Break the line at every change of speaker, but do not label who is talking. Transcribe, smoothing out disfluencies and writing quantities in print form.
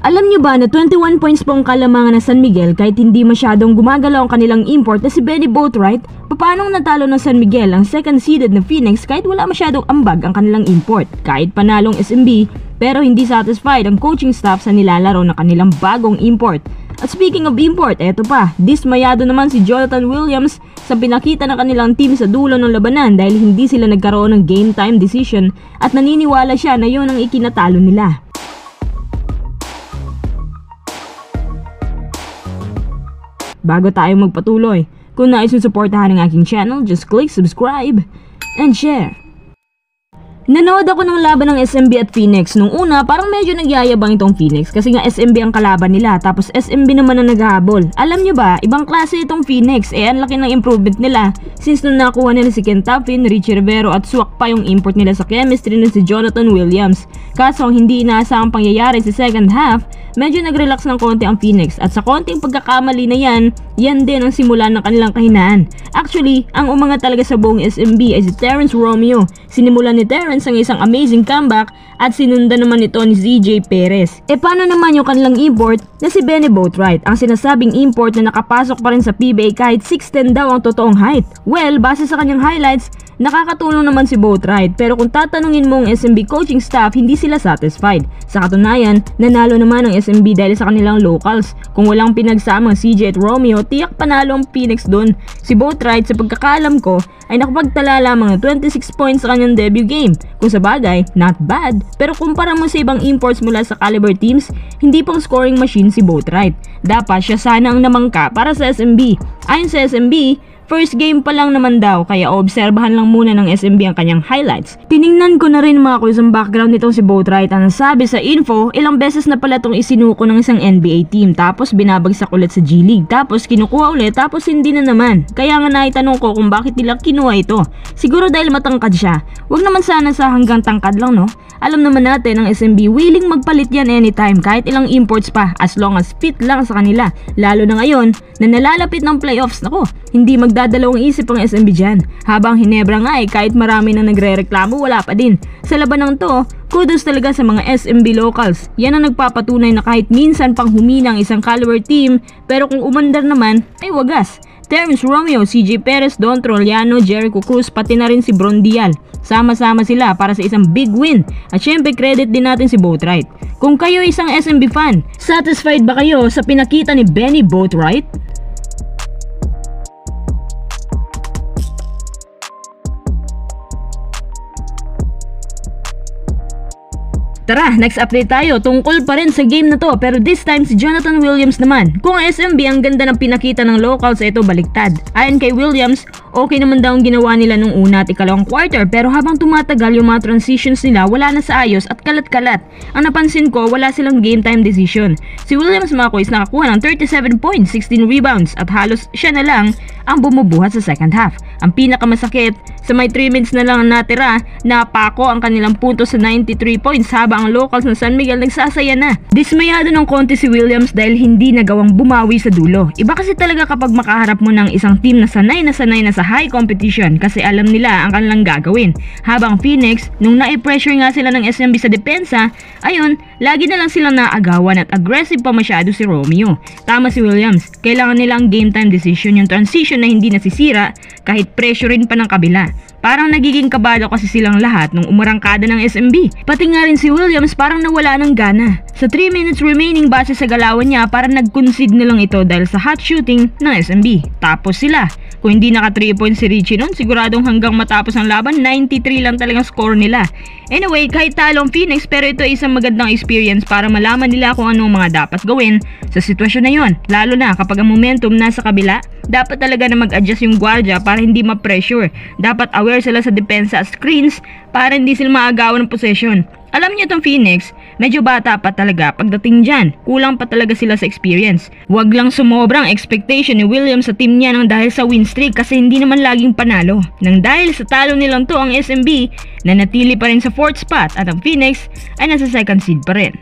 Alam nyo ba na 21 points po ang kalamangan ng San Miguel kahit hindi masyadong gumagalaw ang kanilang import na si Benny Boatwright? Paanong natalo ng San Miguel ang second seeded na Phoenix kahit wala masyadong ambag ang kanilang import? Kahit panalong SMB pero hindi satisfied ang coaching staff sa nilalaro ng kanilang bagong import. At speaking of import, eto pa, dismayado naman si Jonathan Williams sa pinakita ng kanilang team sa dulo ng labanan dahil hindi sila nagkaroon ng game time decision at naniniwala siya na yun ang ikinatalo nila. Bago tayo magpatuloy, kung nais mong suportahan ang aking channel, just click subscribe and share. Nanood ako ng laban ng SMB at Phoenix. Nung una, parang medyo nagyayabang itong Phoenix kasi nga SMB ang kalaban nila tapos SMB naman ang naghahabol. Alam nyo ba, ibang klase itong Phoenix ang laki ng improvement nila since nung nakuha nila si Ken Taffin, Richie Rivero at swak pa yung import nila sa chemistry na si Jonathan Williams. Kaso ang hindi inaasahang pangyayari sa second half, medyo nag-relax ng konti ang Phoenix at sa konting pagkakamali na yan din ang simula ng kanilang kahinaan. Actually, ang umangat talaga sa buong SMB ay si Terrence Romeo. Sinimulan ni Terrence ang isang amazing comeback at sinundan naman ito ni CJ Perez. Paano naman yung kanilang import na si Benny Boatwright? Ang sinasabing import na nakapasok pa rin sa PBA kahit 6'10 daw ang totoong height. Well, base sa kanyang highlights, nakakatulong naman si Boatwright pero kung tatanungin mo ang SMB coaching staff, hindi sila satisfied. Sa katunayan, nanalo naman ang SMB dahil sa kanilang locals. Kung walang pinagsamang CJ at Romeo, tiyak panalo ang Phoenix doon. Si Boatwright sa pagkakaalam ko ay nakapagtala lamang ng 26 points sa kanyang debut game. Kung sa bagay, not bad. Pero kumpara mo sa ibang imports mula sa caliber teams, hindi pang scoring machine si Boatwright. Dapat siya sana ang namangka para sa SMB. Ayon sa SMB, first game pa lang naman daw kaya obserbahan lang muna ng SMB ang kanyang highlights. Tiningnan ko na rin mga quiz ang background nitong si Boatwright. Ang sabi sa info, ilang beses na pala itong isinuko ng isang NBA team tapos binabagsak ulit sa G League tapos kinukuha ulit tapos hindi na naman. Kaya nga naitanong ko kung bakit nila kinuha ito. Siguro dahil matangkad siya. Wag naman sana sa hanggang tangkad lang, no? Alam naman natin ang SMB willing magpalit yan anytime kahit ilang imports pa as long as fit lang sa kanila. Lalo na ngayon na nalalapit ng playoffs. Nako, hindi magdadalawang isip ang SMB dyan. Habang Hinebra nga kahit marami na nagre-reklamo, wala pa din. Sa labanang to, kudos talaga sa mga SMB locals. Yan ang nagpapatunay na kahit minsan pang humina ang isang caliber team, pero kung umandar naman, ay wagas. Terrence Romeo, CJ Perez, Don Troliano, Jericho Cruz, pati na rin si Bron Dial. Sama-sama sila para sa isang big win. At syempre credit din natin si Boatwright. Kung kayo isang SMB fan, satisfied ba kayo sa pinakita ni Benny Boatwright? Tara, next update tayo tungkol pa rin sa game na to pero this time si Jonathan Williams naman. Kung SMB ang ganda ng pinakita ng locals, ito baliktad. Ayon kay Williams, okay naman daw ang ginawa nila nung una at ikalawang quarter pero habang tumatagal yung mga transitions nila wala na sa ayos at kalat-kalat. Ang napansin ko, wala silang game time decision. Si Williams mga kuys nakakuha ng 37 points, 16 rebounds at halos siya na lang ang bumubuhat sa second half. Ang pinakamasakit, sa may 3 minutes na lang ang natira, napako ang kanilang puntos sa 93 points habang ang locals ng San Miguel nagsasaya na. Dismayado ng konti si Williams dahil hindi nagawang bumawi sa dulo. Iba kasi talaga kapag makaharap mo ng isang team na sanay na sa high competition kasi alam nila ang kanilang gagawin. Habang Phoenix, nung na-pressure nga sila ng SMB sa depensa, ayun, lagi na lang silang naagawan at aggressive pa masyado si Romeo. Tama si Williams, kailangan nilang game time decision, yung transition na hindi nasisira kahit pressure rin pa ng kabila. Parang nagiging kabado kasi silang lahat nung umarangkada ng SMB. Pati nga rin si Williams parang nawala ng gana. Sa 3 minutes remaining base sa galawan niya parang nag-concede na lang ito dahil sa hot shooting ng SMB. Tapos sila. Kung hindi naka 3 points si Richie nun, siguradong hanggang matapos ang laban, 93 lang talagang score nila. Anyway, kahit talo ang Phoenix pero ito ay isang magandang experience para malaman nila kung anong mga dapat gawin sa sitwasyon na yon. Lalo na kapag ang momentum nasa kabila, dapat talaga na mag-adjust yung guardia para hindi ma-pressure. Dapat aware sila sa depensa at screens para hindi sila maagawan ng possession. Alam niyo itong Phoenix, medyo bata pa talaga pagdating dyan. Kulang pa talaga sila sa experience. Huwag lang sumobrang expectation ni Williams sa team niya nang dahil sa win streak kasi hindi naman laging panalo. Nang dahil sa talo nilang to ang SMB, nanatili pa rin sa 4th spot at ang Phoenix ay nasa 2nd seed pa rin.